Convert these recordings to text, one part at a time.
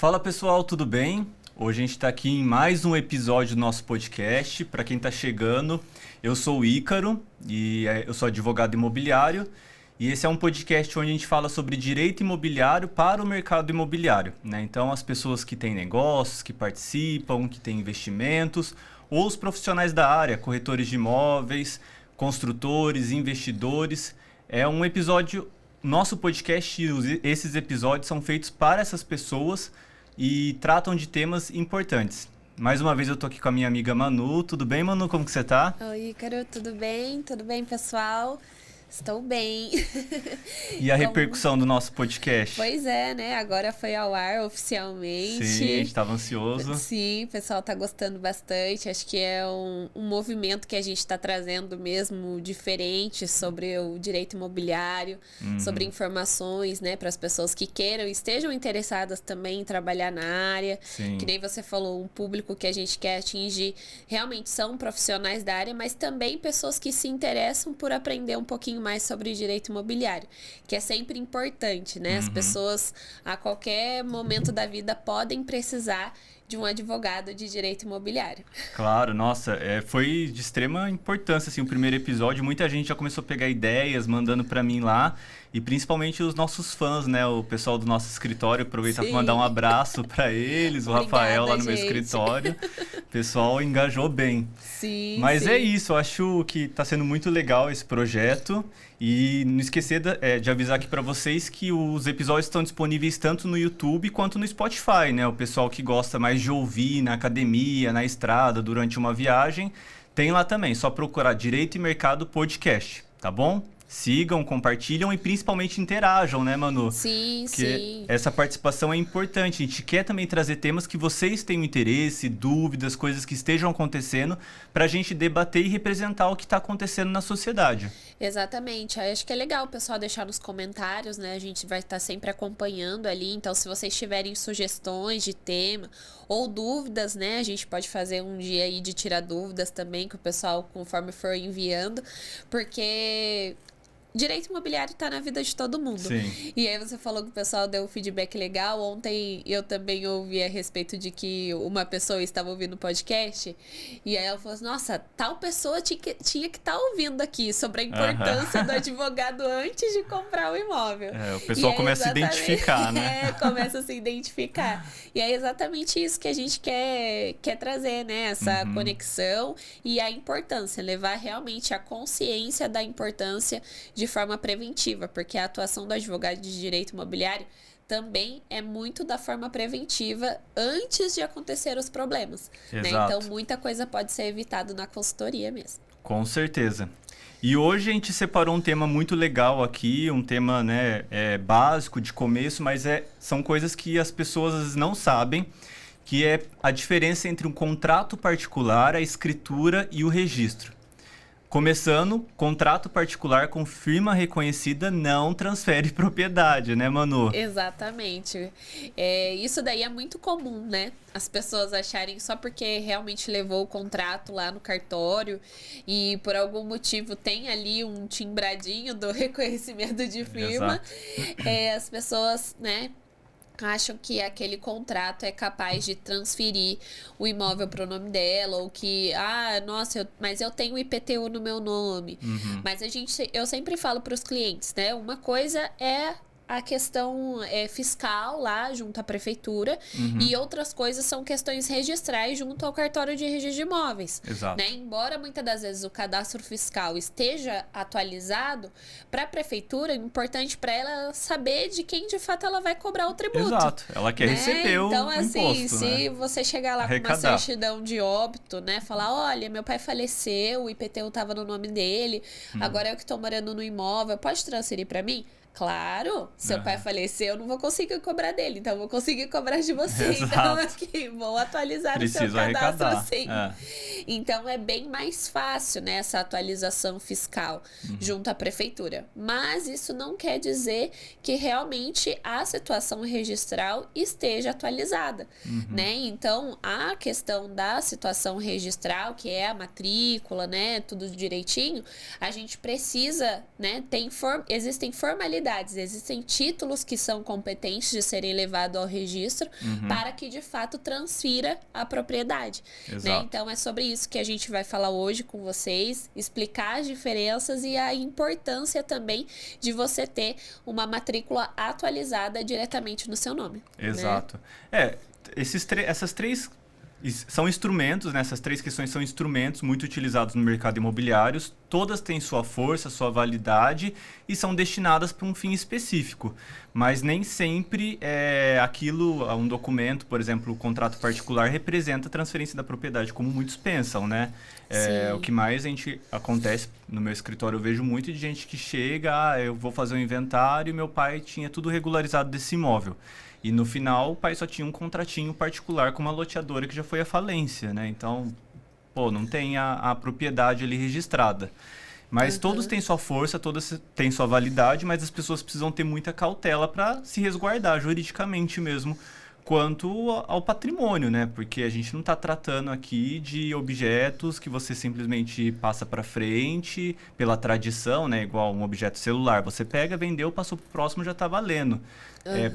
Fala pessoal, tudo bem? Hoje a gente está aqui em mais um episódio do nosso podcast. Para quem está chegando, eu sou o Ícaro e eu sou advogado imobiliário. E esse é um podcast onde a gente fala sobre direito imobiliário para o mercado imobiliário, né? Então, as pessoas que têm negócios, que participam, que têm investimentos, ou os profissionais da área, corretores de imóveis, construtores, investidores. É um episódio, nosso podcast, esses episódios são feitos para essas pessoas e tratam de temas importantes. Mais uma vez eu tô aqui com a minha amiga Manu. Tudo bem, Manu? Como que você tá? Oi, Ícaro, tudo bem? Tudo bem, pessoal? Estou bem. E a repercussão do nosso podcast? Pois é, né? Agora foi ao ar oficialmente. Sim, a gente estava ansioso. Sim, o pessoal tá gostando bastante. Acho que é um movimento que a gente está trazendo mesmo diferente sobre o direito imobiliário, sobre informações, né, para as pessoas que queiram, estejam interessadas também em trabalhar na área. Sim. Que nem você falou, um público que a gente quer atingir realmente são profissionais da área, mas também pessoas que se interessam por aprender um pouquinho mais sobre direito imobiliário, que é sempre importante, né? As pessoas a qualquer momento da vida podem precisar de um advogado de direito imobiliário. Claro, nossa, foi de extrema importância, assim, o primeiro episódio. Muita gente já começou a pegar ideias, mandando para mim lá, e principalmente os nossos fãs, né? O pessoal do nosso escritório, aproveitar para mandar um abraço para eles, o Rafael lá no meu escritório. O pessoal engajou bem. Sim, Mas sim. é isso, eu acho que está sendo muito legal esse projeto. E não esquecer de avisar aqui para vocês que os episódios estão disponíveis tanto no YouTube quanto no Spotify, né? O pessoal que gosta mais de ouvir na academia, na estrada, durante uma viagem, tem lá também. Só procurar Direito e Mercado Podcast, tá bom? Sigam, compartilham e principalmente interajam, né, Manu? Sim, Porque sim. essa participação é importante. A gente quer também trazer temas que vocês tenham interesse, dúvidas, coisas que estejam acontecendo, para a gente debater e representar o que está acontecendo na sociedade. Exatamente. Eu acho que é legal o pessoal deixar nos comentários, né? A gente vai estar sempre acompanhando ali. Então, se vocês tiverem sugestões de tema ou dúvidas, né? A gente pode fazer um dia aí de tirar dúvidas também, que o pessoal, conforme for enviando. Porque direito imobiliário tá na vida de todo mundo. Sim. E aí você falou que o pessoal deu um feedback legal. Ontem eu também ouvi a respeito de que uma pessoa estava ouvindo o podcast. E aí ela falou assim, nossa, tal pessoa tinha que estar ouvindo aqui sobre a importância do advogado antes de comprar o imóvel. O pessoal começa a se identificar, né? Começa a se identificar. E é exatamente isso que a gente quer trazer, né? Essa conexão e a importância, levar realmente a consciência da importância de forma preventiva, porque a atuação do advogado de direito imobiliário também é muito da forma preventiva antes de acontecer os problemas. Né? Então, muita coisa pode ser evitada na consultoria mesmo. Com certeza. E hoje a gente separou um tema muito legal aqui, um tema, né, básico, de começo, mas são coisas que as pessoas não sabem, que é a diferença entre um contrato particular, a escritura e o registro. Começando, contrato particular com firma reconhecida não transfere propriedade, né, Manu? Exatamente. Isso daí é muito comum, né? As pessoas acharem só porque realmente levou o contrato lá no cartório e por algum motivo tem ali um timbradinho do reconhecimento de firma. As pessoas, né, acham que aquele contrato é capaz de transferir o imóvel para o nome dela, ou que, nossa, mas eu tenho IPTU no meu nome. Mas eu sempre falo para os clientes, né? Uma coisa é a questão fiscal lá junto à prefeitura e outras coisas são questões registrais junto ao cartório de registro de imóveis. Exato. Né? Embora muitas das vezes o cadastro fiscal esteja atualizado, para a prefeitura é importante para ela saber de quem de fato ela vai cobrar o tributo. Exato. Ela quer receber o então, assim, imposto, se né? você chegar lá com uma certidão de óbito, né? Falar, olha, meu pai faleceu, o IPTU estava no nome dele, agora eu que estou morando no imóvel, pode transferir para mim? Claro, seu pai faleceu, eu não vou conseguir cobrar dele, então eu vou conseguir cobrar de você. Exato. Então aqui, vou atualizar o seu cadastro assim. Então é bem mais fácil, né, essa atualização fiscal junto à prefeitura. Mas isso não quer dizer que realmente a situação registral esteja atualizada, né? Então a questão da situação registral, que é a matrícula, né, tudo direitinho, a gente precisa, né, existem formalidades irregularidades. Existem títulos que são competentes de serem levados ao registro para que, de fato, transfira a propriedade. Né? Então, é sobre isso que a gente vai falar hoje com vocês, explicar as diferenças e a importância também de você ter uma matrícula atualizada diretamente no seu nome. Exato. Né? Essas três são instrumentos, né? Essas três questões são instrumentos muito utilizados no mercado imobiliário. Todas têm sua força, sua validade e são destinadas para um fim específico. Mas nem sempre um documento, por exemplo, o contrato particular, representa a transferência da propriedade, como muitos pensam, né? O que mais acontece no meu escritório, eu vejo muito de gente que chega, eu vou fazer um inventário e meu pai tinha tudo regularizado desse imóvel. E no final, o pai só tinha um contratinho particular com uma loteadora que já foi à falência, né? Então, não tem a propriedade ali registrada. Mas todos têm sua força, todos têm sua validade, mas as pessoas precisam ter muita cautela para se resguardar juridicamente mesmo quanto ao patrimônio, né? Porque a gente não está tratando aqui de objetos que você simplesmente passa para frente pela tradição, né? Igual um objeto celular. Você pega, vendeu, passou para o próximo, já está valendo.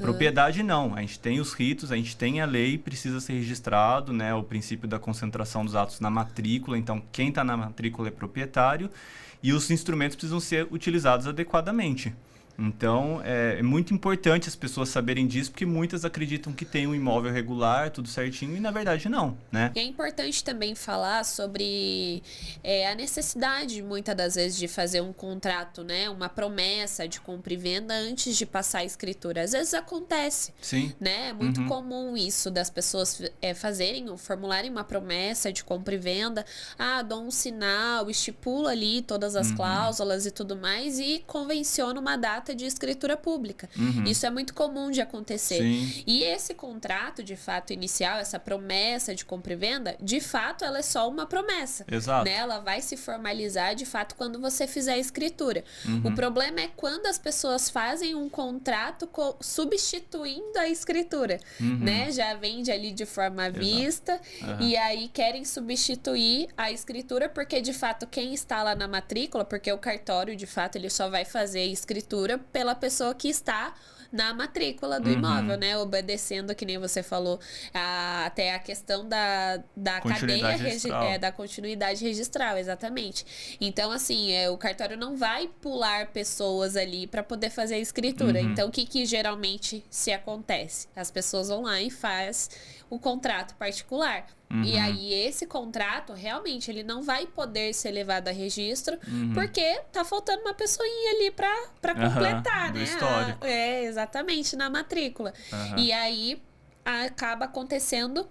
Propriedade não. A gente tem os ritos, a gente tem a lei, precisa ser registrado, né? O princípio da concentração dos atos na matrícula. Então, quem está na matrícula é proprietário e os instrumentos precisam ser utilizados adequadamente. Então, é muito importante as pessoas saberem disso, porque muitas acreditam que tem um imóvel regular, tudo certinho, e na verdade não, né? E é importante também falar sobre a necessidade, muitas das vezes, de fazer um contrato, né? Uma promessa de compra e venda antes de passar a escritura. Às vezes acontece, sim, né? É muito comum isso, das pessoas formularem uma promessa de compra e venda. Dou um sinal, estipula ali todas as cláusulas e tudo mais, e convenciona uma data de escritura pública. Isso é muito comum de acontecer. Sim. E esse contrato, de fato, inicial, essa promessa de compra e venda, de fato, ela é só uma promessa. Exato. Né? Ela vai se formalizar, de fato, quando você fizer a escritura. O problema é quando as pessoas fazem um contrato substituindo a escritura. Né? Já vende ali de forma à vista e aí querem substituir a escritura porque, de fato, quem está lá na matrícula, porque o cartório, de fato, ele só vai fazer a escritura pela pessoa que está na matrícula do imóvel, né? Obedecendo, que nem você falou, até a questão da cadeia, da continuidade registral, exatamente. Então, assim, o cartório não vai pular pessoas ali para poder fazer a escritura. Então, o que geralmente se acontece? As pessoas vão lá e faz o contrato particular. E aí, esse contrato, realmente, ele não vai poder ser levado a registro, porque tá faltando uma pessoinha ali pra completar, né? Histórico. Exatamente, na matrícula. E aí, acaba acontecendo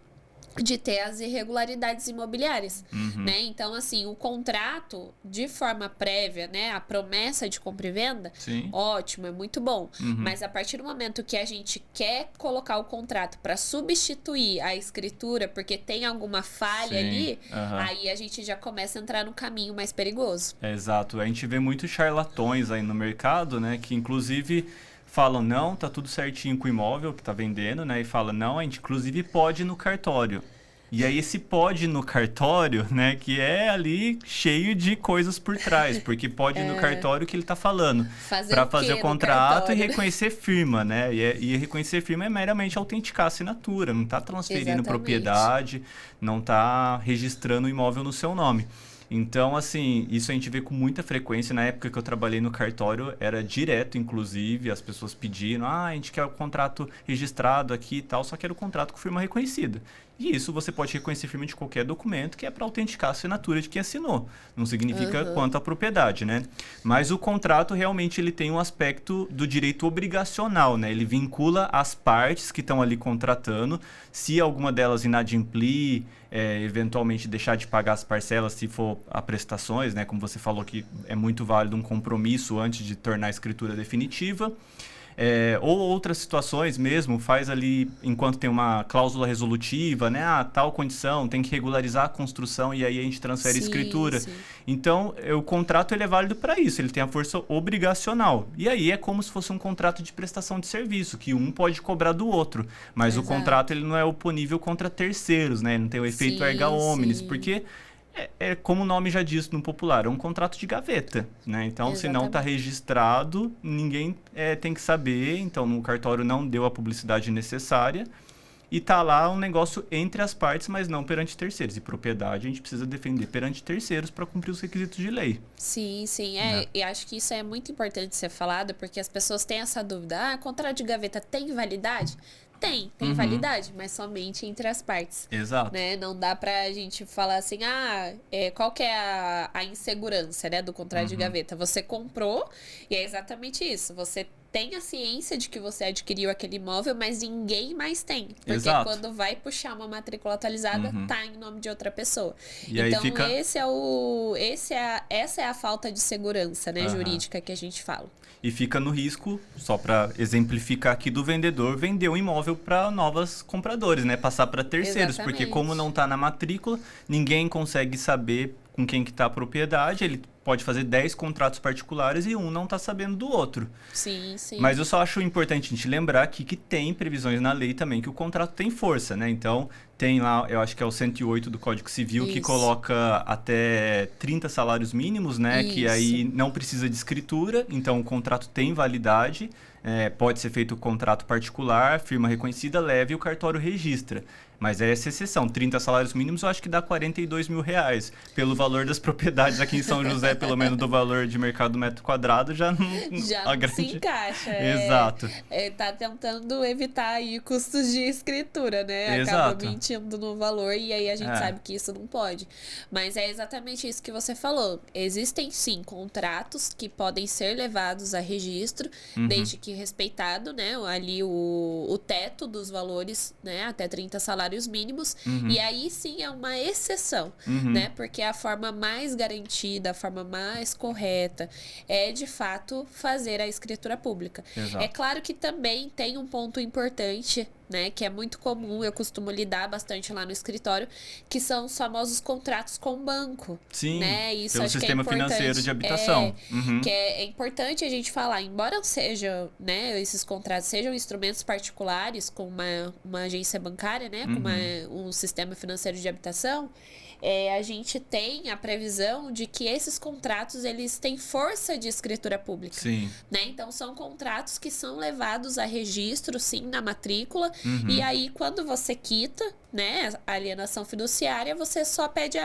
de ter as irregularidades imobiliárias, né? Então, assim, o contrato, de forma prévia, né? A promessa de compra e venda, ótimo, é muito bom. Mas a partir do momento que a gente quer colocar o contrato para substituir a escritura, porque tem alguma falha ali, aí a gente já começa a entrar no caminho mais perigoso. Exato. A gente vê muitos charlatões aí no mercado, né? Que, inclusive, falam, não, tá tudo certinho com o imóvel que tá vendendo, né? E fala, não, a gente inclusive pode ir no cartório. E aí esse pode ir no cartório, né? Que é ali cheio de coisas por trás. Porque pode ir no cartório que ele tá falando. Para fazer o contrato e reconhecer firma, né? E reconhecer firma é meramente autenticar a assinatura. Não tá transferindo propriedade, não tá registrando o imóvel no seu nome. Então, assim, isso a gente vê com muita frequência. Na época que eu trabalhei no cartório, era direto, inclusive, as pessoas pedindo, a gente quer o contrato registrado aqui e tal, só que era o contrato com firma reconhecida. E isso você pode reconhecer firma de qualquer documento que é para autenticar a assinatura de quem assinou. Não significa quanto à propriedade, né? Mas o contrato realmente ele tem um aspecto do direito obrigacional, né? Ele vincula as partes que estão ali contratando. Se alguma delas inadimplir, eventualmente deixar de pagar as parcelas se for a prestações, né? Como você falou que é muito válido um compromisso antes de tornar a escritura definitiva. Ou outras situações mesmo, faz ali, enquanto tem uma cláusula resolutiva, né? Tal condição, tem que regularizar a construção e aí a gente transfere a escritura. Sim. Então, o contrato ele é válido para isso, ele tem a força obrigacional. E aí é como se fosse um contrato de prestação de serviço, que um pode cobrar do outro. Mas o contrato ele não é oponível contra terceiros, né? Ele não tem o efeito erga omnes, porque É como o nome já diz no popular, é um contrato de gaveta, né? Então, se não está registrado, ninguém tem que saber. Então, no cartório não deu a publicidade necessária. E tá lá um negócio entre as partes, mas não perante terceiros. E propriedade a gente precisa defender perante terceiros para cumprir os requisitos de lei. Sim, sim. E acho que isso é muito importante ser falado, porque as pessoas têm essa dúvida. Ah, contrato de gaveta tem validade? Tem validade, mas somente entre as partes. Exato. Né? Não dá pra gente falar assim, qual que é a insegurança, né, do contrato de gaveta? Você comprou e é exatamente isso. Você tem a ciência de que você adquiriu aquele imóvel, mas ninguém mais tem. Porque quando vai puxar uma matrícula atualizada, tá em nome de outra pessoa. E então, aí essa é a falta de segurança, né, jurídica que a gente fala. E fica no risco, só para exemplificar aqui, do vendedor vender um imóvel para novos compradores, né? Passar para terceiros. Exatamente. Porque como não está na matrícula, ninguém consegue saber com quem que está a propriedade. Ele pode fazer 10 contratos particulares e um não está sabendo do outro. Sim, sim. Mas eu só acho importante a gente lembrar aqui que tem previsões na lei também que o contrato tem força, né? Então, tem lá, eu acho que é o 108 do Código Civil, que coloca até 30 salários mínimos, né? Que aí não precisa de escritura, então o contrato tem validade. Pode ser feito o contrato particular, firma reconhecida, leve e o cartório registra. Mas é essa exceção. 30 salários mínimos eu acho que dá R$42 mil. Pelo valor das propriedades aqui em São José, pelo menos do valor de mercado do metro quadrado, já não se encaixa. Exato. Tá tentando evitar aí custos de escritura, né? Exato. Acaba mentindo no valor e aí a gente sabe que isso não pode. Mas é exatamente isso que você falou. Existem sim contratos que podem ser levados a registro, desde que respeitado, né? Ali o teto dos valores, né? Até 30 salários mínimos, e aí sim é uma exceção, né? Porque a forma mais garantida, a forma mais correta é de fato fazer a escritura pública. Exato. É claro que também tem um ponto importante, né, que é muito comum, eu costumo lidar bastante lá no escritório, que são os famosos contratos com banco. Sim, né? Isso pelo acho sistema que é financeiro de habitação. Que é importante a gente falar, embora sejam, né, esses contratos sejam instrumentos particulares com uma agência bancária, né, com um sistema financeiro de habitação, a gente tem a previsão de que esses contratos eles têm força de escritura pública. Sim. Né? Então, são contratos que são levados a registro, sim, na matrícula. E aí, quando você quita, né, a alienação fiduciária, você só pede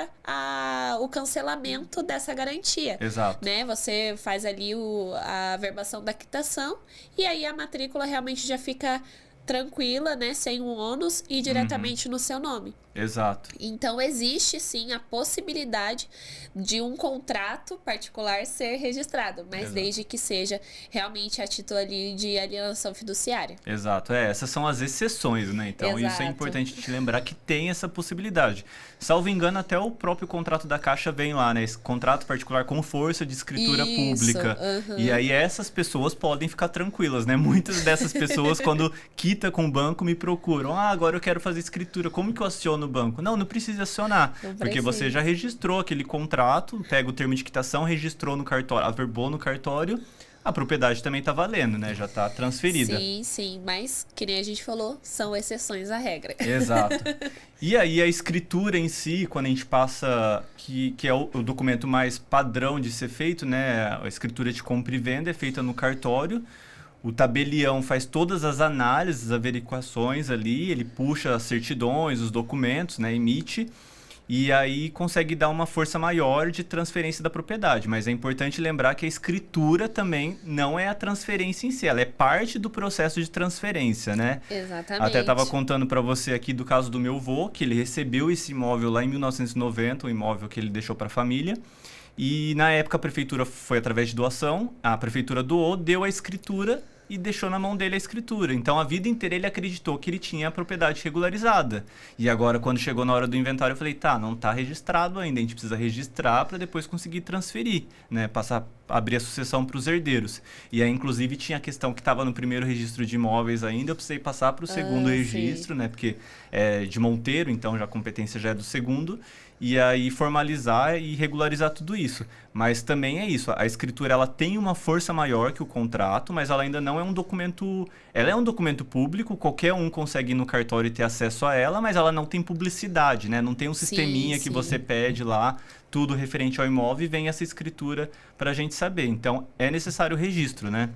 o cancelamento dessa garantia. Exato. Né? Você faz ali a averbação da quitação e aí a matrícula realmente já fica tranquila, né, sem um ônus e diretamente no seu nome. Exato. Então, existe sim a possibilidade de um contrato particular ser registrado, mas desde que seja realmente a título ali de alienação fiduciária. Exato. Essas são as exceções, né? Então, isso é importante te lembrar que tem essa possibilidade. Salvo engano, até o próprio contrato da Caixa vem lá, né? Esse contrato particular com força de escritura pública. E aí, essas pessoas podem ficar tranquilas, né? Muitas dessas pessoas, quando quita com o banco, me procuram. Agora eu quero fazer escritura. Como que eu aciono no banco? Não precisa acionar, porque você já registrou aquele contrato, pega o termo de quitação, registrou no cartório, averbou no cartório, a propriedade também está valendo, né? Já está transferida. Sim, mas, que nem a gente falou, são exceções à regra. Exato. E aí a escritura em si, quando a gente passa, que é o documento mais padrão de ser feito, né? A escritura de compra e venda é feita no cartório. O tabelião faz todas as análises, as averiguações ali, ele puxa as certidões, os documentos, né, emite, e aí consegue dar uma força maior de transferência da propriedade. Mas é importante lembrar que a escritura também não é a transferência em si, ela é parte do processo de transferência, né? Exatamente. Até estava contando para você aqui do caso do meu avô, que ele recebeu esse imóvel lá em 1990, um imóvel que ele deixou para a família. E na época a prefeitura foi através de doação, a prefeitura doou, deu a escritura e deixou na mão dele a escritura. Então, a vida inteira ele acreditou que ele tinha a propriedade regularizada. E agora, quando chegou na hora do inventário, eu falei, não está registrado ainda, a gente precisa registrar para depois conseguir transferir, né? Abrir a sucessão para os herdeiros. E aí, inclusive, tinha a questão que estava no primeiro registro de imóveis ainda, eu precisei passar para o segundo registro, né? Porque é de Monteiro, então já a competência já é do segundo. e aí formalizar e regularizar tudo isso. Mas também é isso, a escritura ela tem uma força maior que o contrato, mas ela ainda não é um documento... Ela é um documento público, qualquer um consegue ir no cartório e ter acesso a ela, mas ela não tem publicidade, né? Não tem um sisteminha que você pede lá, tudo referente ao imóvel, e vem essa escritura para a gente saber. Então, é necessário o registro, né?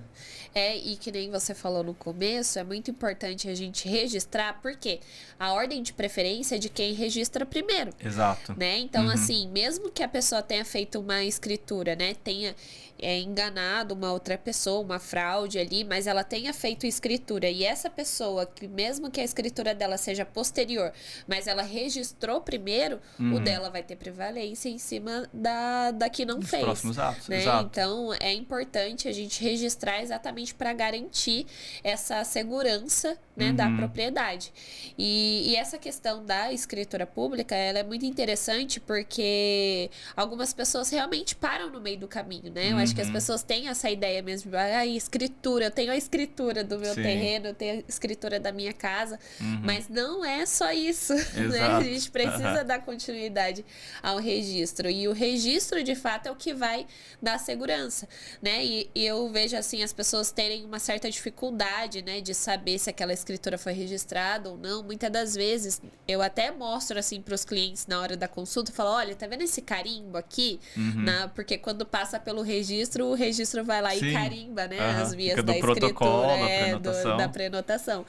E que nem você falou no começo, é muito importante a gente registrar, porque a ordem de preferência é de quem registra primeiro. Exato. Né? Então, assim, mesmo que a pessoa tenha feito uma escritura, né? Tenha enganado uma outra pessoa, uma fraude ali, mas ela tenha feito escritura, e essa pessoa, que mesmo que a escritura dela seja posterior, mas ela registrou primeiro, o dela vai ter prevalência em cima da que não fez. Próximos atos, né? exato. Então, é importante a gente registrar exatamente para garantir essa segurança, né, da propriedade. E essa questão da escritura pública, ela é muito interessante porque algumas pessoas realmente param no meio do caminho, né? Eu acho que as pessoas têm essa ideia mesmo, escritura, eu tenho a escritura do meu terreno, eu tenho a escritura da minha casa, mas não é só isso, né? A gente precisa dar continuidade ao registro, e o registro, de fato, é o que vai dar segurança, né? E eu vejo, assim, as pessoas terem uma certa dificuldade, né, de saber se aquela escritura foi registrada ou não. Muitas das vezes, eu até mostro, assim, para os clientes na hora da consulta, falo, olha, tá vendo esse carimbo aqui? Porque quando passa pelo registro, o registro vai lá e carimba, né, as vias da escritura, da prenotação.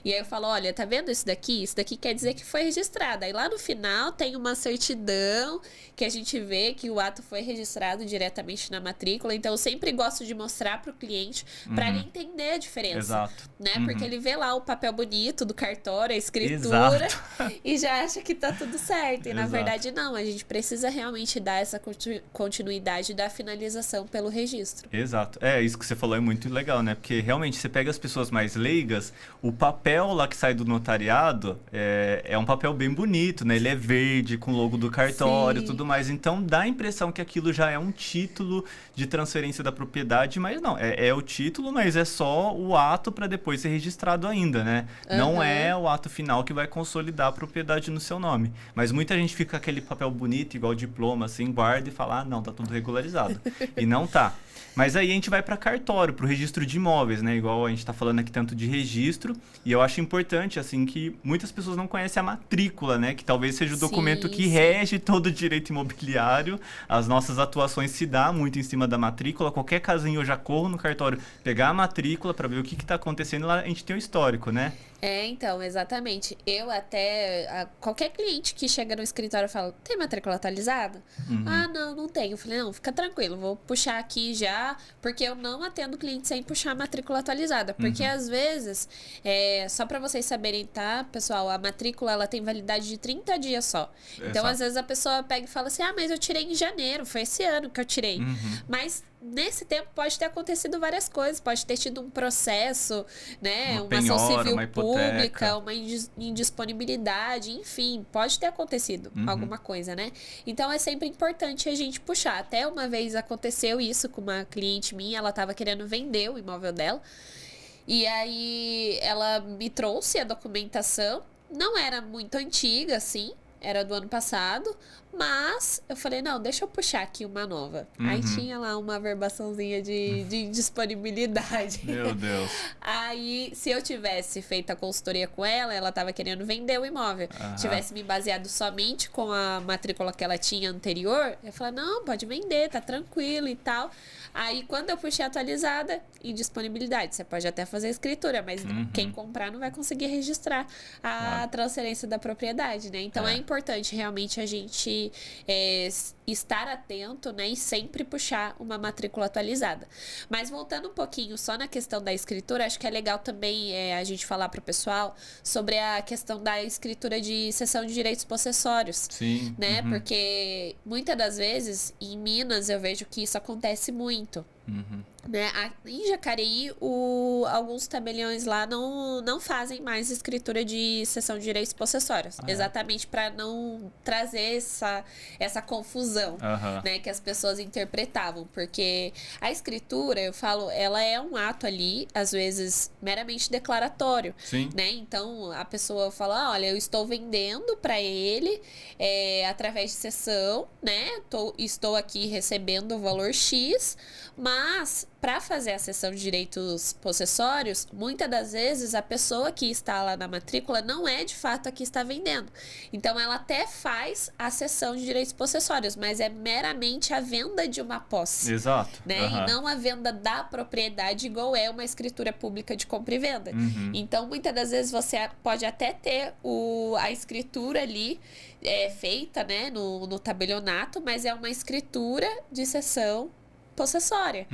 E aí eu falo, olha, tá vendo isso daqui? Isso daqui quer dizer que foi registrado. Aí lá no final tem uma certidão que a gente vê que o ato foi registrado diretamente na matrícula. Então eu sempre gosto de mostrar para o cliente, para ele entender a diferença. Exato. Né? Porque ele vê lá o papel bonito do cartório, a escritura, e já acha que tá tudo certo. E na verdade não, a gente precisa realmente dar essa continuidade da finalização pelo registro. Exato. Isso que você falou é muito legal, né? Porque realmente você pega as pessoas mais leigas, o papel lá que sai do notariado é um papel bem bonito, né? Ele é verde, com o logo do cartório e tudo mais. Então dá a impressão que aquilo já é um título de transferência da propriedade, mas não, é o título, mas é só o ato para depois ser registrado ainda, né? Não é o ato final que vai consolidar a propriedade no seu nome. Mas muita gente fica com aquele papel bonito, igual diploma, assim, guarda e fala, não, tá tudo regularizado. E não tá. Mas aí a gente vai para cartório, para o registro de imóveis, né? Igual a gente está falando aqui tanto de registro. E eu acho importante, assim, que muitas pessoas não conhecem a matrícula, né? Que talvez seja o documento que rege todo o direito imobiliário. As nossas atuações se dá muito em cima da matrícula. Qualquer casinho eu já corro no cartório pegar a matrícula para ver o que está acontecendo. Lá a gente tem o histórico, né? Então, exatamente. Eu até... qualquer cliente que chega no escritório fala, tem matrícula atualizada? Ah, não tenho. Eu falei, não, fica tranquilo, vou puxar aqui já, porque eu não atendo cliente sem puxar a matrícula atualizada. Porque às vezes, só para vocês saberem, tá, pessoal, a matrícula ela tem validade de 30 dias só. Então, às vezes a pessoa pega e fala assim, mas eu tirei em janeiro, foi esse ano que eu tirei. Mas nesse tempo pode ter acontecido várias coisas, pode ter tido um processo, né, uma ação civil pública, uma indisponibilidade, enfim, pode ter acontecido alguma coisa, né? Então é sempre importante a gente puxar. Até uma vez aconteceu isso com uma cliente minha, ela estava querendo vender o imóvel dela, e aí ela me trouxe a documentação, não era muito antiga, assim, era do ano passado, mas eu falei, não, deixa eu puxar aqui uma nova. Aí tinha lá uma averbaçãozinha de indisponibilidade. Meu Deus. Aí, se eu tivesse feito a consultoria com ela, ela tava querendo vender o imóvel. Tivesse me baseado somente com a matrícula que ela tinha anterior, eu falei, não, pode vender, tá tranquilo e tal. Aí, quando eu puxei a atualizada, indisponibilidade. Você pode até fazer a escritura, mas quem comprar não vai conseguir registrar a transferência da propriedade, né? Então, é importante realmente a gente estar atento, né? E sempre puxar uma matrícula atualizada. Mas voltando um pouquinho só na questão da escritura, acho que é legal também a gente falar para o pessoal sobre a questão da escritura de cessão de direitos possessórios. Sim. Né? Porque muitas das vezes, em Minas, eu vejo que isso acontece muito. Né? Em Jacareí, alguns tabeliões lá não fazem mais escritura de cessão de direitos possessórios. Exatamente para não trazer essa confusão, né, que as pessoas interpretavam. Porque a escritura, eu falo, ela é um ato ali, às vezes, meramente declaratório. Sim. Né? Então, a pessoa fala, olha, eu estou vendendo para ele através de cessão, né? Estou aqui recebendo o valor X, mas para fazer a cessão de direitos possessórios, muitas das vezes a pessoa que está lá na matrícula não é de fato a que está vendendo. Então ela até faz a cessão de direitos possessórios, mas é meramente a venda de uma posse. Exato. Né? E não a venda da propriedade, igual é uma escritura pública de compra e venda. Então muitas das vezes você pode até ter a escritura ali feita, né, no tabelionato, mas é uma escritura de cessão possessória.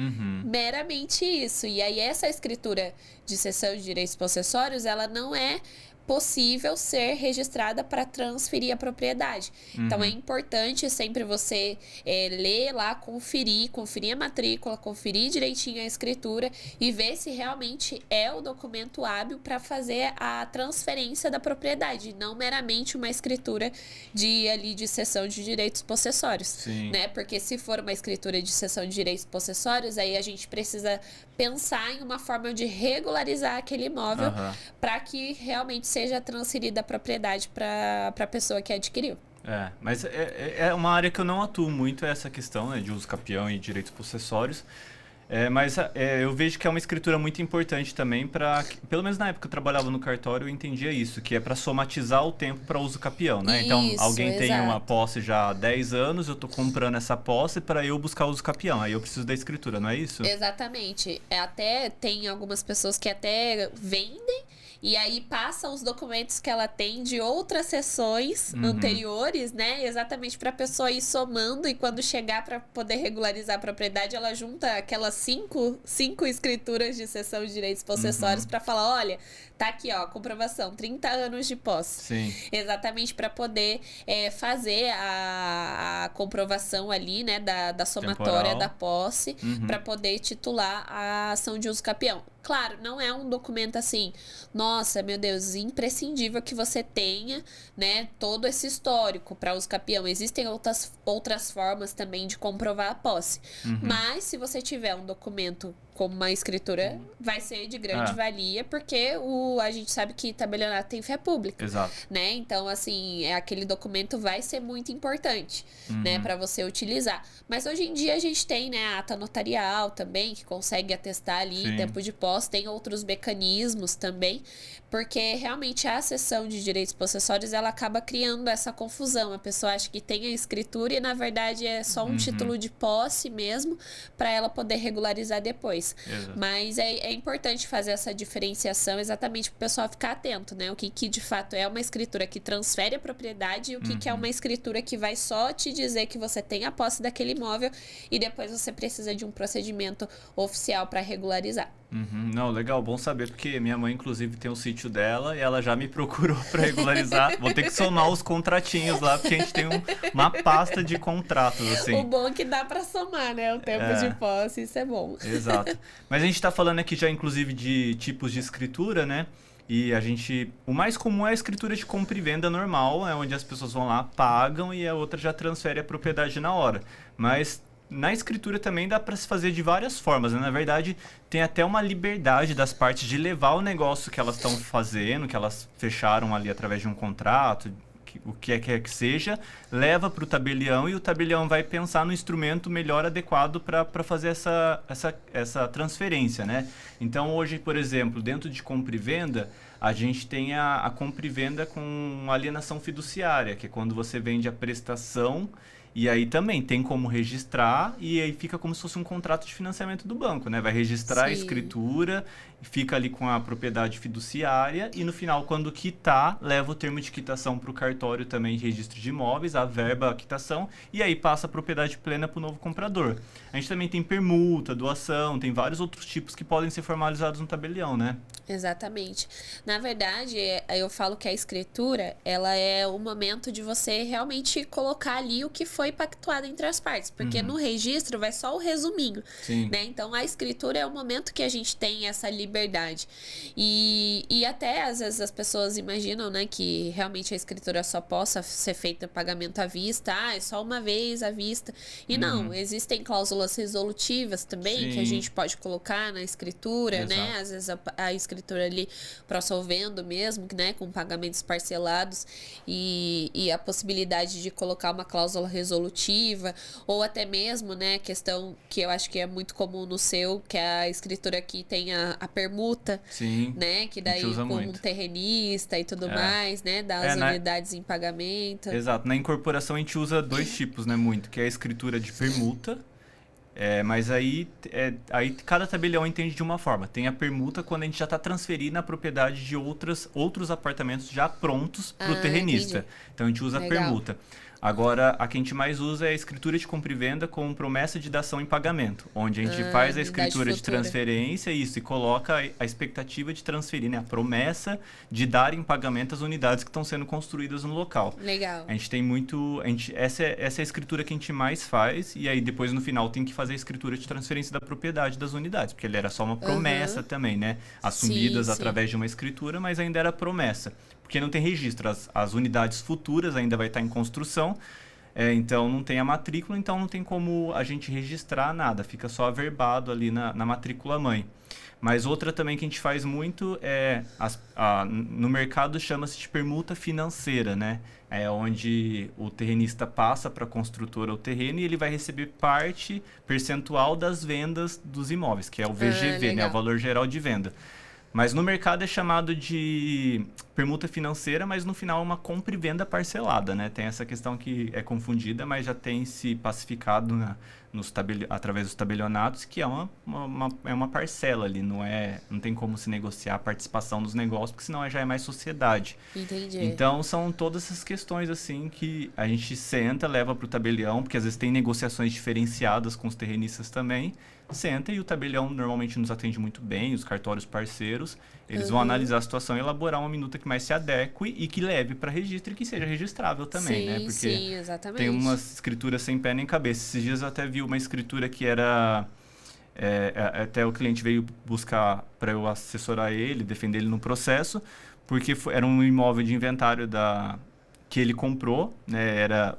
Meramente isso. E aí essa escritura de cessão de direitos possessórios, ela não é possível ser registrada para transferir a propriedade. Então é importante sempre você ler lá, conferir a matrícula, conferir direitinho a escritura e ver se realmente é o documento hábil para fazer a transferência da propriedade, não meramente uma escritura de cessão de direitos possessórios. Sim. Né? Porque se for uma escritura de cessão de direitos possessórios, aí a gente precisa pensar em uma forma de regularizar aquele imóvel para que realmente seja transferida a propriedade para a pessoa que adquiriu. Mas é uma área que eu não atuo muito, essa questão, né, de uso capião e direitos possessórios. Mas eu vejo que é uma escritura muito importante também para, pelo menos na época que eu trabalhava no cartório, eu entendia isso, que é para somatizar o tempo para uso capião, né? Então, alguém tem uma posse já há 10 anos, eu estou comprando essa posse para eu buscar uso capião, aí eu preciso da escritura, não é isso? Exatamente. Até tem algumas pessoas que até vendem e aí passam os documentos que ela tem de outras sessões anteriores, né? Exatamente para a pessoa ir somando e quando chegar para poder regularizar a propriedade, ela junta aquelas cinco escrituras de cessão de direitos possessórios para falar, olha, tá aqui, ó, comprovação, 30 anos de posse. Sim. Exatamente para poder fazer a comprovação ali, né, da somatória da posse, para poder titular a ação de uso capião. Claro, não é um documento assim, nossa, meu Deus, imprescindível que você tenha, né, todo esse histórico para uso capião. Existem outras formas também de comprovar a posse. Mas se você tiver um documento como uma escritura, vai ser de grande valia, porque a gente sabe que tabelionato tem fé pública. Exato. Né? Então, assim, aquele documento vai ser muito importante, né, para você utilizar. Mas hoje em dia a gente tem, né, a ata notarial também, que consegue atestar ali em tempo de posse, tem outros mecanismos também, porque realmente a cessão de direitos possessórios, ela acaba criando essa confusão. A pessoa acha que tem a escritura e, na verdade, é só um título de posse mesmo, para ela poder regularizar depois. Exato. Mas é importante fazer essa diferenciação exatamente para o pessoal ficar atento, né? O que de fato é uma escritura que transfere a propriedade e o que é uma escritura que vai só te dizer que você tem a posse daquele imóvel e depois você precisa de um procedimento oficial para regularizar. Não, legal, bom saber, porque minha mãe, inclusive, tem um sítio dela e ela já me procurou para regularizar. Vou ter que somar os contratinhos lá, porque a gente tem uma pasta de contratos, assim. O bom é que dá para somar, né? O tempo de posse, isso é bom. Exato. Mas a gente está falando aqui já, inclusive, de tipos de escritura, né? E o mais comum é a escritura de compra e venda normal, é onde as pessoas vão lá, pagam e a outra já transfere a propriedade na hora. Mas na escritura também dá para se fazer de várias formas, né? Na verdade, tem até uma liberdade das partes de levar o negócio que elas estão fazendo, que elas fecharam ali através de um contrato, o que quer que seja, leva para o tabelião e o tabelião vai pensar no instrumento melhor adequado para fazer essa transferência, né? Então, hoje, por exemplo, dentro de compra e venda, a gente tem a compra e venda com alienação fiduciária, que é quando você vende a prestação. E aí também tem como registrar e aí fica como se fosse um contrato de financiamento do banco, né? Vai registrar a escritura, fica ali com a propriedade fiduciária e no final, quando quitar, leva o termo de quitação para o cartório também, registro de imóveis, a verba, a quitação, e aí passa a propriedade plena para o novo comprador. A gente também tem permuta, doação, tem vários outros tipos que podem ser formalizados no tabelião, né? Exatamente. Na verdade, eu falo que a escritura, ela é o momento de você realmente colocar ali o que foi foi pactuado entre as partes, porque no registro vai só o resuminho, Sim. né? Então, a escritura é o momento que a gente tem essa liberdade. E até, às vezes, as pessoas imaginam, né, que realmente a escritura só possa ser feita pagamento à vista, é só uma vez à vista. E não, existem cláusulas resolutivas também, que a Sim. gente pode colocar na escritura, Exato. né? Às vezes a escritura ali prossolvendo mesmo, né, com pagamentos parcelados e a possibilidade de colocar uma cláusula resolutiva, ou até mesmo, né, questão que eu acho que é muito comum no seu, que a escritura aqui tem a permuta, Sim. né, que A daí gente usa com um muito. terrenista e tudo mais, né, das unidades em pagamento. Exato. Na incorporação a gente usa dois tipos, né, muito, que é a escritura de permuta, mas aí cada tabelião entende de uma forma. Tem a permuta quando a gente já está transferindo a propriedade de outros apartamentos já prontos para o terrenista. Entendi. Então a gente usa a Legal. permuta. Agora, a que a gente mais usa é a escritura de compra e venda com promessa de dação em pagamento, onde a gente faz a unidade escritura de futura. transferência e coloca a expectativa de transferir, né, a promessa de dar em pagamento as unidades que estão sendo construídas no local. Legal. A gente tem muito. Essa é a escritura que a gente mais faz, e aí depois no final tem que fazer a escritura de transferência da propriedade das unidades, porque ele era só uma promessa também, né? Assumidas Sim. através de uma escritura, mas ainda era promessa. Porque não tem registro, as unidades futuras ainda vai estar em construção, então não tem a matrícula, então não tem como a gente registrar nada, fica só averbado ali na matrícula mãe. Mas outra também que a gente faz muito no mercado chama-se de permuta financeira, né? É onde o terrenista passa para a construtora o terreno e ele vai receber parte percentual das vendas dos imóveis, que é o VGV, né? legal. O valor geral de venda. Mas no mercado é chamado de permuta financeira, mas no final é uma compra e venda parcelada, né? Tem essa questão que é confundida, mas já tem se pacificado através dos tabelionatos, que é uma parcela ali, não tem como se negociar a participação dos negócios, porque senão já é mais sociedade. Entendi. Então, são todas essas questões assim que a gente senta, leva para o tabelião, porque às vezes tem negociações diferenciadas com os terrenistas também, senta e o tabelião normalmente nos atende muito bem, os cartórios parceiros, eles vão analisar a situação e elaborar uma minuta que mais se adeque e que leve para registro e que seja registrável também, né? Porque sim, exatamente. tem umas escrituras sem pé nem cabeça. Esses dias eu até vi uma escritura que era... até o cliente veio buscar para eu assessorar ele, defender ele no processo, porque era um imóvel de inventário que ele comprou, né? Era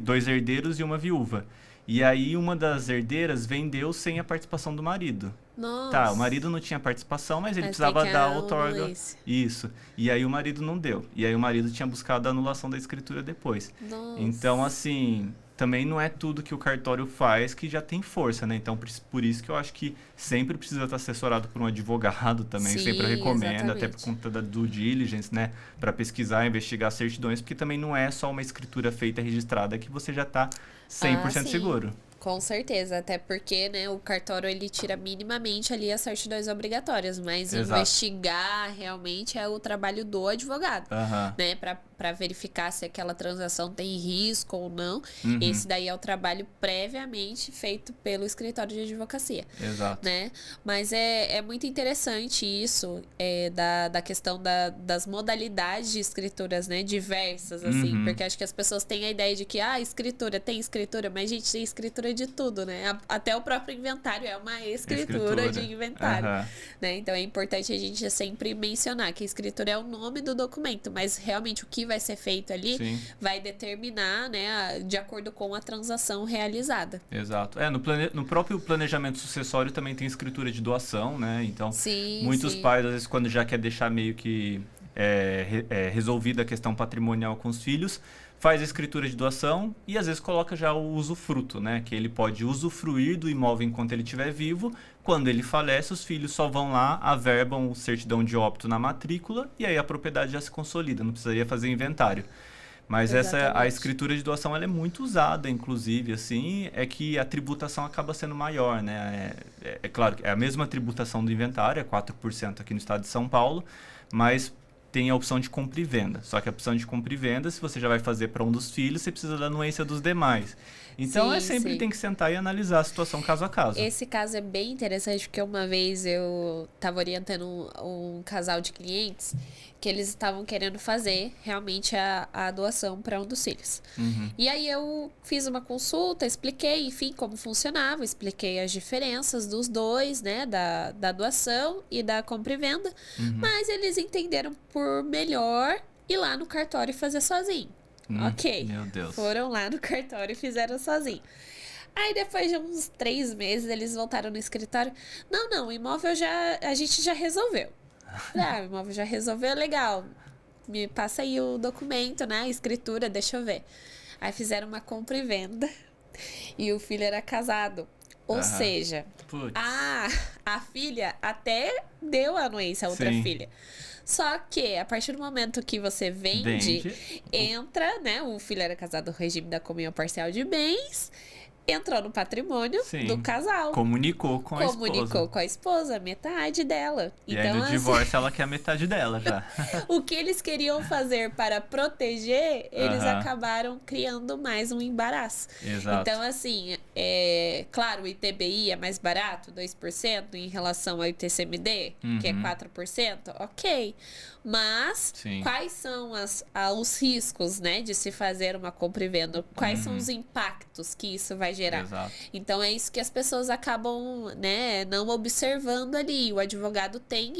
2 herdeiros e uma viúva. E aí uma das herdeiras vendeu sem a participação do marido. Nossa. Tá, o marido não tinha participação, mas ele Mas precisava tem que dar a outorga. anuência. Isso. E aí o marido não deu. E aí o marido tinha buscado a anulação da escritura depois. Nossa. Então, assim, também não é tudo que o cartório faz que já tem força, né? Então, por isso que eu acho que sempre precisa estar assessorado por um advogado também. Sim, Sempre recomendo, exatamente. até por conta da due diligence, né? Para pesquisar, investigar certidões, porque também não é só uma escritura feita, registrada, que você já está 100% sim. seguro. Com certeza, até porque, né, o cartório ele tira minimamente ali as certidões obrigatórias, mas Exato. investigar realmente é o trabalho do advogado, Aham. né, para verificar se aquela transação tem risco ou não. Uhum. Esse daí é o trabalho previamente feito pelo escritório de advocacia. Exato. Né? Mas é muito interessante isso, da questão das modalidades de escrituras, né? Diversas, assim, porque acho que as pessoas têm a ideia de que, escritura, mas, gente, tem escritura de tudo, né? Até o próprio inventário é uma escritura de inventário, Aham. né? Então é importante a gente sempre mencionar que a escritura é o nome do documento, mas realmente o que vai ser feito ali Sim. vai determinar, né, de acordo com a transação realizada. Exato. No próprio planejamento sucessório também tem escritura de doação, né? Então, Sim, muitos sim. pais, às vezes, quando já quer deixar meio que resolvida a questão patrimonial com os filhos, faz a escritura de doação e, às vezes, coloca já o usufruto, né? Que ele pode usufruir do imóvel enquanto ele estiver vivo. Quando ele falece, os filhos só vão lá, averbam o certidão de óbito na matrícula e aí a propriedade já se consolida, não precisaria fazer inventário. Mas a Exatamente. escritura de doação ela é muito usada, inclusive, assim, é que a tributação acaba sendo maior, né? É claro que é a mesma tributação do inventário, é 4% aqui no estado de São Paulo, mas tem a opção de compra e venda. Só que a opção de compra e venda, se você já vai fazer para um dos filhos, você precisa da anuência dos demais. Então, Sim, sempre sim. tem que sentar e analisar a situação caso a caso. Esse caso é bem interessante porque uma vez eu estava orientando um casal de clientes que eles estavam querendo fazer realmente a doação para um dos filhos. Uhum. E aí eu fiz uma consulta, expliquei, enfim, como funcionava, expliquei as diferenças dos dois, né, da doação e da compra e venda, mas eles entenderam por melhor ir lá no cartório e fazer sozinho. Ok. Meu Deus. Foram lá no cartório e fizeram sozinho. Aí depois de uns 3 meses eles voltaram no escritório. Não, o imóvel a gente já resolveu. O imóvel já resolveu, legal. Me passa aí o documento, né? A escritura, deixa eu ver. Aí fizeram uma compra e venda. E o filho era casado. Ou seja, Putz. a filha até deu a anuência à outra Sim. filha. Só que, a partir do momento que você vende, entra, né? O filho era casado no regime da comunhão parcial de bens, entrou no patrimônio do casal. Comunicou com a esposa. Comunicou com a esposa, metade dela. E então, aí no divórcio ela quer a metade dela já. o que eles queriam fazer para proteger, eles acabaram criando mais um embaraço. Exato. Então, assim, claro, o ITBI é mais barato, 2%, em relação ao ITCMD, que é 4%, ok. Mas, quais são os riscos, né, de se fazer uma compra e venda? Quais são os impactos que isso vai gerar? Exato. Então, é isso que as pessoas acabam, né, não observando ali. O advogado tem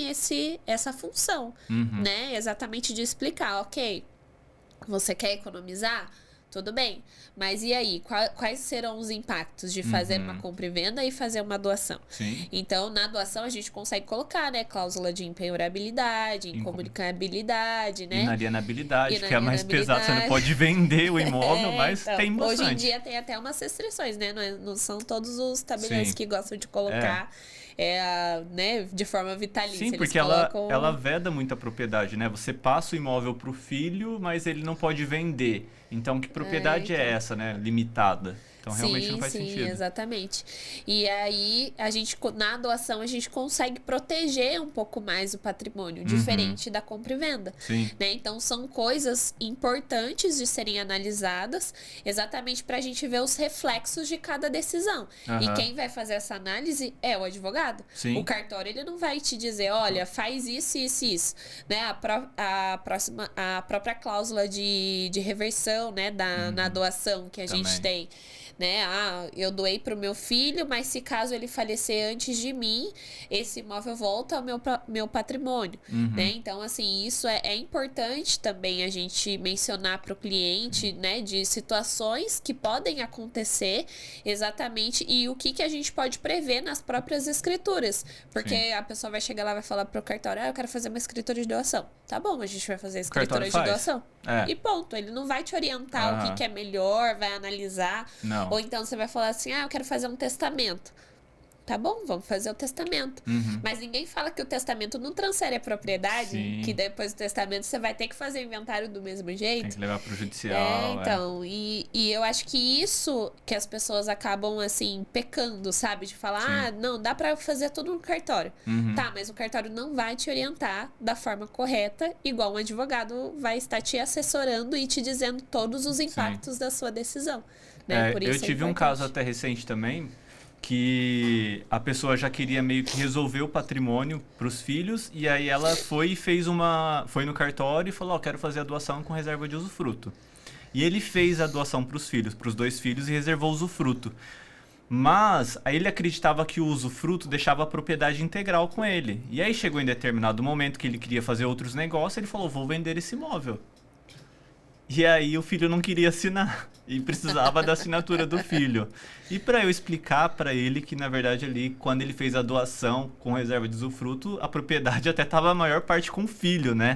essa função, né, exatamente de explicar, ok, você quer economizar? Tudo bem, mas e aí? Quais serão os impactos de fazer uma compra e venda e fazer uma doação? Sim. Então, na doação, a gente consegue colocar, né, cláusula de impenhorabilidade, incomunicabilidade, né? Inalienabilidade, que é a mais pesada. Você não pode vender o imóvel, mas então, tem bastante. hoje em dia tem até umas restrições, né? Não são todos os tabeliões que gostam de colocar... né, de forma vitalícia. Sim, porque ela veda muita propriedade, né? Você passa o imóvel pro filho, mas ele não pode vender. Então, que propriedade é essa, né? Limitada. Então, realmente não faz sentido. Sim, exatamente. E aí, na doação, a gente consegue proteger um pouco mais o patrimônio, diferente da compra e venda. Sim. Né? Então, são coisas importantes de serem analisadas, exatamente para a gente ver os reflexos de cada decisão. E quem vai fazer essa análise é o advogado. Sim. O cartório, ele não vai te dizer, olha, faz isso, isso, isso. Né? A própria cláusula de reversão, né, na doação que a gente tem. Né? Eu doei para o meu filho, mas se caso ele falecer antes de mim, esse imóvel volta ao meu patrimônio. Né? Então, assim, isso é importante também a gente mencionar para o cliente, né, de situações que podem acontecer exatamente e o que a gente pode prever nas próprias escrituras. Porque a pessoa vai chegar lá e vai falar para o cartório, eu quero fazer uma escritura de doação. Tá bom, a gente vai fazer a escritura de doação. E ponto. Ele não vai te orientar o que é melhor, vai analisar. Não. Ou então você vai falar assim, eu quero fazer um testamento. Tá bom, vamos fazer o testamento. Mas ninguém fala que o testamento não transfere a propriedade, que depois do testamento você vai ter que fazer o inventário do mesmo jeito. Tem que levar pro judicial. Então, e eu acho que isso que as pessoas acabam, assim, pecando, sabe? De falar, não, dá pra fazer tudo no cartório. Tá, mas o cartório não vai te orientar da forma correta, igual um advogado vai estar te assessorando e te dizendo todos os impactos da sua decisão. Né? Por isso eu tive um caso até recente também, que a pessoa já queria meio que resolver o patrimônio para os filhos, e aí ela foi e foi no cartório e falou, quero fazer a doação com reserva de usufruto. E ele fez a doação para os filhos, para os 2 filhos, e reservou o usufruto. Mas aí ele acreditava que o usufruto deixava a propriedade integral com ele. E aí chegou em determinado momento que ele queria fazer outros negócios, ele falou, vou vender esse imóvel. E aí o filho não queria assinar e precisava da assinatura do filho. E para eu explicar para ele que, na verdade, ali, quando ele fez a doação com reserva de usufruto, a propriedade até estava a maior parte com o filho, né?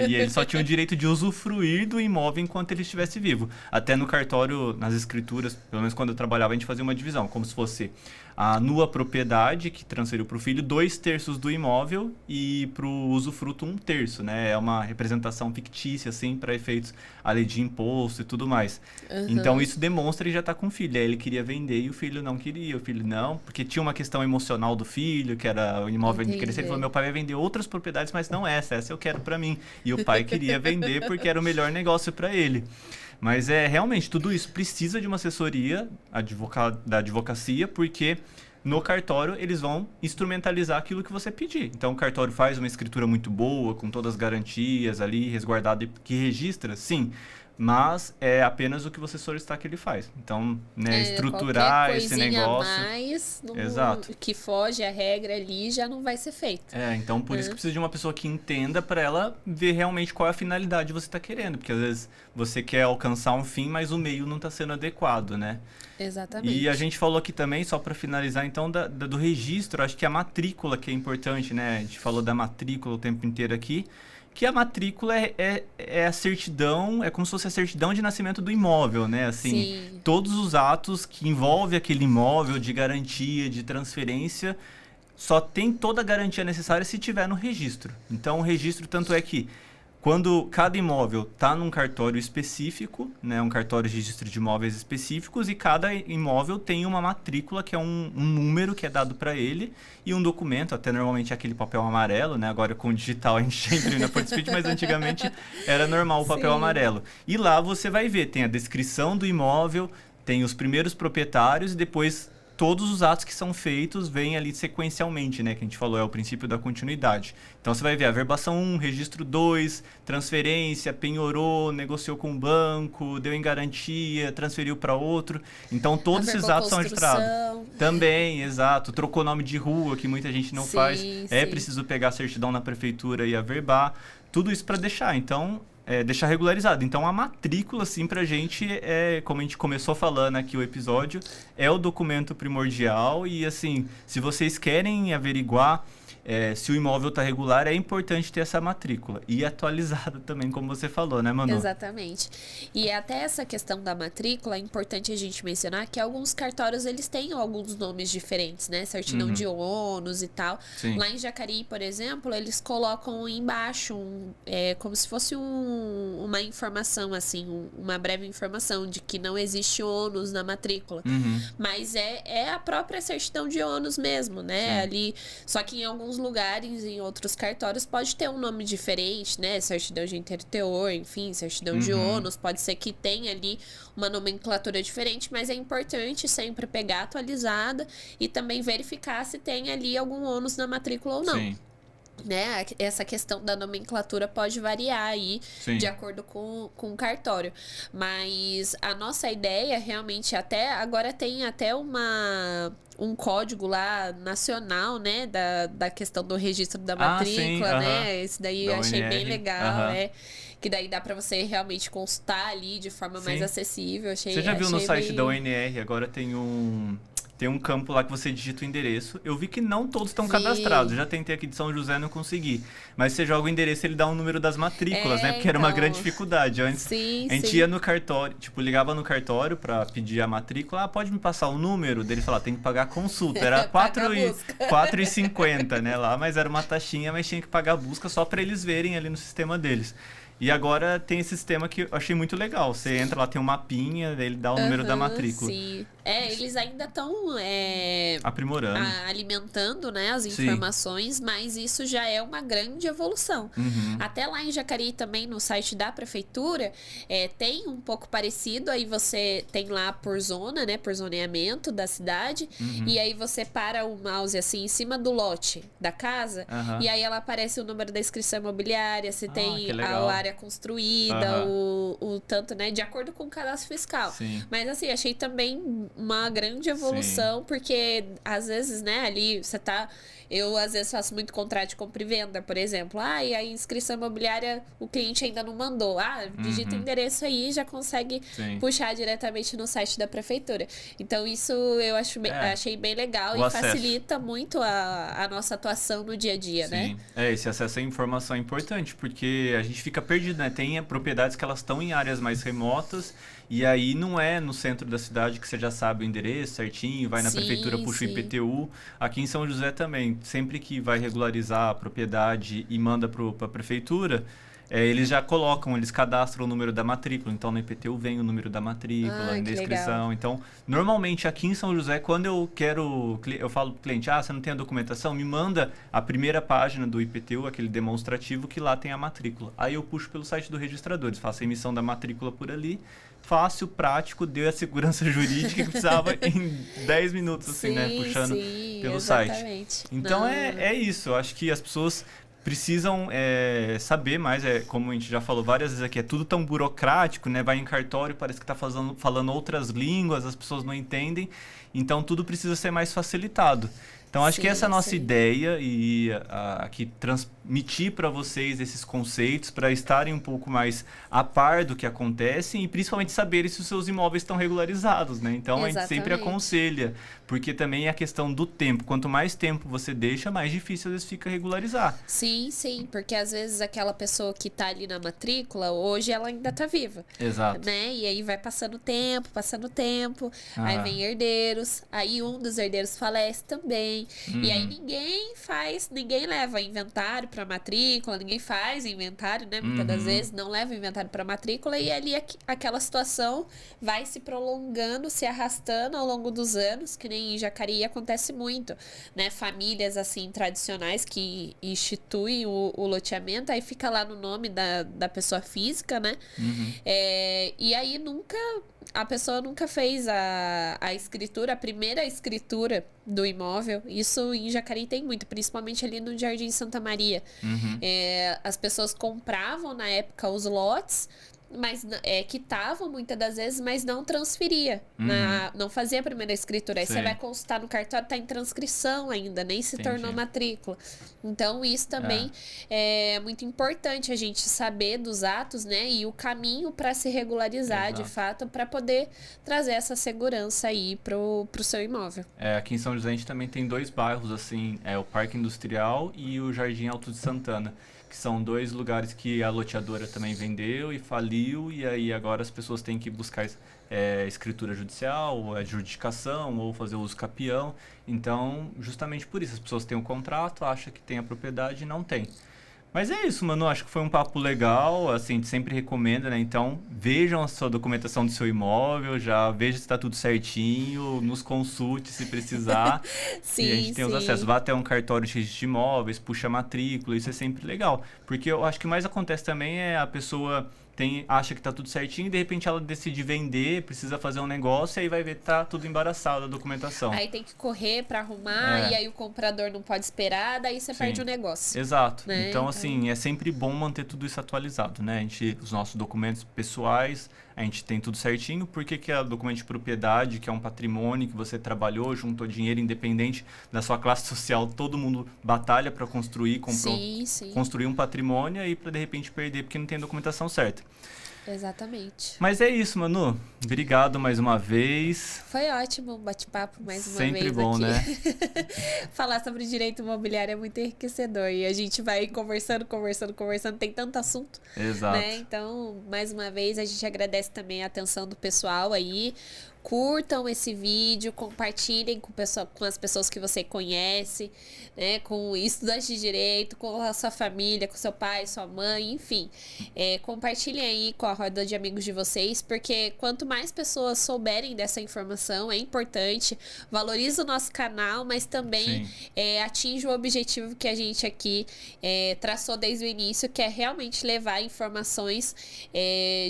E ele só tinha o direito de usufruir do imóvel enquanto ele estivesse vivo. Até no cartório, nas escrituras, pelo menos quando eu trabalhava, a gente fazia uma divisão, como se fosse a nua propriedade que transferiu para o filho 2/3 do imóvel e para o usufruto 1/3, né? É uma representação fictícia, assim, para efeitos a lei de imposto e tudo mais. Então isso demonstra que já está com o filho. Aí ele queria vender e o filho não queria. O filho não, porque tinha uma questão emocional do filho, que era o imóvel de crescer. Ele falou, meu pai vai vender outras propriedades, mas não essa eu quero para mim. E o pai queria vender porque era o melhor negócio para ele. Mas realmente tudo isso precisa de uma assessoria da advocacia, porque no cartório eles vão instrumentalizar aquilo que você pedir. Então o cartório faz uma escritura muito boa, com todas as garantias ali, resguardado, que registra, sim. Mas é apenas o que você solicitar que ele faz. Então, né, estruturar esse negócio... A mais Exato. Que foge à regra ali já não vai ser feito. Então por isso que precisa de uma pessoa que entenda para ela ver realmente qual é a finalidade que você está querendo. Porque às vezes você quer alcançar um fim, mas o meio não está sendo adequado, né? Exatamente. E a gente falou aqui também, só para finalizar, então, do registro. Acho que a matrícula que é importante, né? A gente falou da matrícula o tempo inteiro aqui. Que a matrícula é a certidão, é como se fosse a certidão de nascimento do imóvel, né? Assim, Sim. Todos os atos que envolvem aquele imóvel, de garantia, de transferência, só tem toda a garantia necessária se tiver no registro. Então, o registro, tanto é que quando cada imóvel está num cartório específico, né, um cartório de registro de imóveis específicos, e cada imóvel tem uma matrícula, que é um número que é dado para ele, e um documento, até normalmente aquele papel amarelo, né? Agora com o digital a gente entra na Portspeed, mas antigamente era normal o papel amarelo. E lá você vai ver, tem a descrição do imóvel, tem os primeiros proprietários e depois todos os atos que são feitos vêm ali sequencialmente, né? Que a gente falou, é o princípio da continuidade. Então, você vai ver a verbação 1, registro 2, transferência, penhorou, negociou com o banco, deu em garantia, transferiu para outro. Então, todos esses atos são registrados. Também, exato. Trocou nome de rua, que muita gente não faz. É preciso pegar a certidão na prefeitura e averbar. Tudo isso para deixar. Então... deixar regularizado. Então, a matrícula, assim, pra gente, como a gente começou falando aqui o episódio, é o documento primordial e, assim, se vocês querem averiguar se o imóvel está regular, é importante ter essa matrícula. E atualizada também, como você falou, né, Manu? Exatamente. E até essa questão da matrícula, é importante a gente mencionar que alguns cartórios, eles têm alguns nomes diferentes, né? Certidão de ônus e tal. Sim. Lá em Jacareí, por exemplo, eles colocam embaixo, como se fosse uma informação, assim, uma breve informação de que não existe ônus na matrícula. Mas é a própria certidão de ônus mesmo, né? Ali, só que em alguns lugares, em outros cartórios, pode ter um nome diferente, né? Certidão de interteor, enfim, certidão de ônus. Pode ser que tenha ali uma nomenclatura diferente, mas é importante sempre pegar atualizada e também verificar se tem ali algum ônus na matrícula ou não. Sim. Né? Essa questão da nomenclatura pode variar aí de acordo com o cartório. Mas a nossa ideia realmente agora tem até um código lá nacional, né? Da questão do registro da matrícula, né? Esse daí eu achei bem legal, que daí dá pra você realmente consultar ali de forma mais acessível. Você já viu no site da ONR, agora tem um campo lá que você digita o endereço. Eu vi que não todos estão cadastrados. Eu já tentei aqui de São José, não consegui. Mas você joga o endereço, ele dá um número das matrículas, né? Porque era uma grande dificuldade. Antes, a gente ia no cartório, ligava no cartório pra pedir a matrícula. Pode me passar o número? Dele falar, tem que pagar a consulta. Era R$4,50, né? Lá, mas era uma taxinha, mas tinha que pagar a busca só pra eles verem ali no sistema deles. E agora tem esse sistema que eu achei muito legal. Você entra lá, tem um mapinha, ele dá o número da matrícula. Sim. Eles ainda estão aprimorando, alimentando, né, as informações, mas isso já é uma grande evolução. Até lá em Jacareí também, no site da prefeitura, tem um pouco parecido. Aí você tem lá por zona, né, por zoneamento da cidade, e aí você para o mouse assim em cima do lote da casa, e aí ela aparece o número da inscrição imobiliária, se tem a área construída, o tanto, né, de acordo com o cadastro fiscal. Mas assim, achei também uma grande evolução, porque às vezes, né, ali você tá... Eu, às vezes, faço muito contrato de compra e venda, por exemplo. E a inscrição imobiliária, o cliente ainda não mandou. Digita o endereço aí e já consegue puxar diretamente no site da prefeitura. Então, isso eu achei bem legal e facilita muito a nossa atuação no dia a dia, né? Esse acesso à informação é importante, porque a gente fica perdido, né? Tem propriedades que elas estão em áreas mais remotas, e aí não é no centro da cidade que você já sabe o endereço certinho, vai na prefeitura, puxa o IPTU. Aqui em São José também, sempre que vai regularizar a propriedade e manda para a prefeitura, eles já colocam, eles cadastram o número da matrícula. Então, no IPTU vem o número da matrícula, na inscrição. Então, normalmente aqui em São José, quando eu falo pro cliente, você não tem a documentação? Me manda a primeira página do IPTU, aquele demonstrativo, que lá tem a matrícula. Aí eu puxo pelo site do registrador, faço a emissão da matrícula por ali. Fácil, prático, deu a segurança jurídica que precisava em 10 minutos, assim, né? Puxando pelo exatamente. site. Então, é isso. Eu acho que as pessoas precisam saber mais, como a gente já falou várias vezes aqui, é tudo tão burocrático, né? Vai em cartório, parece que está falando outras línguas, as pessoas não entendem. Então, tudo precisa ser mais facilitado. Então, acho que essa é a nossa ideia e aqui transmitir para vocês esses conceitos para estarem um pouco mais a par do que acontece e principalmente saberem se os seus imóveis estão regularizados, né? Então, a gente sempre aconselha, porque também é a questão do tempo. Quanto mais tempo você deixa, mais difícil às vezes fica regularizar. Sim, porque às vezes aquela pessoa que está ali na matrícula, hoje ela ainda está viva. Exato. Né? E aí vai passando tempo, aí vem herdeiros, aí um dos herdeiros falece também. E aí ninguém leva inventário para matrícula, ninguém faz inventário, né? Muitas das vezes não leva inventário para matrícula e ali aquela situação vai se prolongando, se arrastando ao longo dos anos, que nem em Jacareí acontece muito, né? Famílias assim tradicionais que instituem o loteamento, aí fica lá no nome da pessoa física, né? E aí a pessoa nunca fez a escritura, a primeira escritura do imóvel. Isso em Jacareí tem muito, principalmente ali no Jardim Santa Maria. As pessoas compravam na época os lotes, mas quitavam muitas das vezes, mas não transferia, não fazia a primeira escritura. Aí você vai consultar no cartório, tá em transcrição ainda, nem se tornou matrícula. Então isso também é muito importante a gente saber dos atos, né, e o caminho para se regularizar de fato, para poder trazer essa segurança aí pro seu imóvel. Aqui em São José a gente também tem 2 bairros assim, o Parque Industrial e o Jardim Alto de Santana, que são 2 lugares que a loteadora também vendeu e faliu, e aí agora as pessoas têm que buscar escritura judicial, ou adjudicação, ou fazer uso capião. Então, justamente por isso, as pessoas têm um contrato, acham que tem a propriedade e não tem. Mas é isso, mano. Acho que foi um papo legal. Assim, a gente sempre recomenda, né? Então, vejam a sua documentação do seu imóvel, já veja se está tudo certinho, nos consulte se precisar. Sim, e a gente tem os acessos. Vá até um cartório de registro de imóveis, puxa a matrícula, isso é sempre legal. Porque eu acho que o mais acontece também é a pessoa acha que tá tudo certinho e de repente ela decide vender, precisa fazer um negócio e aí vai ver que tá tudo embaraçado a documentação. Aí tem que correr para arrumar e aí o comprador não pode esperar, daí você perde o negócio. Exato. Né? Então, assim, é sempre bom manter tudo isso atualizado, né? Os nossos documentos pessoais, a gente tem tudo certinho. Por que é o documento de propriedade, que é um patrimônio que você trabalhou, juntou dinheiro, independente da sua classe social, todo mundo batalha para construir, construir um patrimônio e para de repente perder porque não tem a documentação certa. Exatamente. Mas é isso, Manu. Obrigado mais uma vez. Foi ótimo o bate-papo mais uma Sempre vez bom, aqui. Né? Falar sobre direito imobiliário é muito enriquecedor e a gente vai conversando, tem tanto assunto. Exato. Né? Então, mais uma vez, a gente agradece também a atenção do pessoal aí. Curtam esse vídeo, compartilhem com as pessoas que você conhece, né, com estudantes de direito, com a sua família, com seu pai, sua mãe, enfim. Compartilhem aí com a roda de amigos de vocês, porque quanto mais pessoas souberem dessa informação, é importante, valoriza o nosso canal, mas também atinge o objetivo que a gente aqui traçou desde o início, que é realmente levar informações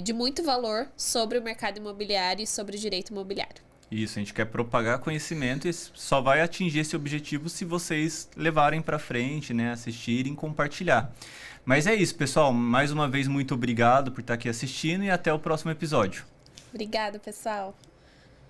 de muito valor sobre o mercado imobiliário e sobre o direito imobiliário. Isso, a gente quer propagar conhecimento e só vai atingir esse objetivo se vocês levarem para frente, né, assistirem, compartilhar. Mas é isso, pessoal. Mais uma vez, muito obrigado por estar aqui assistindo e até o próximo episódio. Obrigada, pessoal.